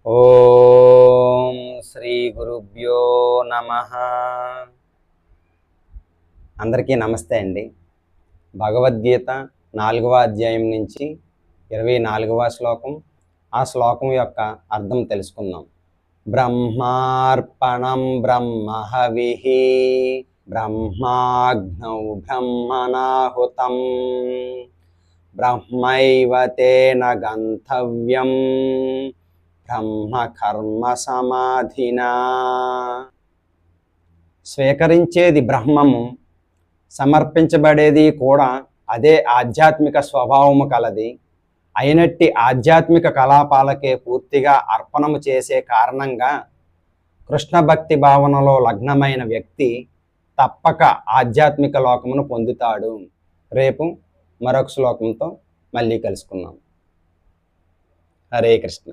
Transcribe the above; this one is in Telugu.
ఓం శ్రీ గురుభ్యో నమః. అందరికీ నమస్తే అండి. భగవద్గీత 4వ అధ్యాయం నుంచి 24వ శ్లోకం, ఆ శ్లోకం యొక్క అర్థం తెలుసుకుందాం. బ్రహ్మార్పణం బ్రహ్మహవిః బ్రహ్మాగ్నౌ బ్రహ్మణాహుతం బ్రహ్మైవ తేన గంతవ్యం బ్రహ్మ కర్మ సమాధినా. స్వీకరించేది బ్రహ్మము, సమర్పించబడేది కూడా అదే ఆధ్యాత్మిక స్వభావము కలది అయినట్టి ఆధ్యాత్మిక కలాపాలకే పూర్తిగా అర్పణము చేసే కారణంగా కృష్ణ భక్తి భావనలో లగ్నమైన వ్యక్తి తప్పక ఆధ్యాత్మిక లోకమును పొందుతాడు. రేపు మరొక శ్లోకంతో మళ్ళీ కలుసుకుందాం. హరే కృష్ణ.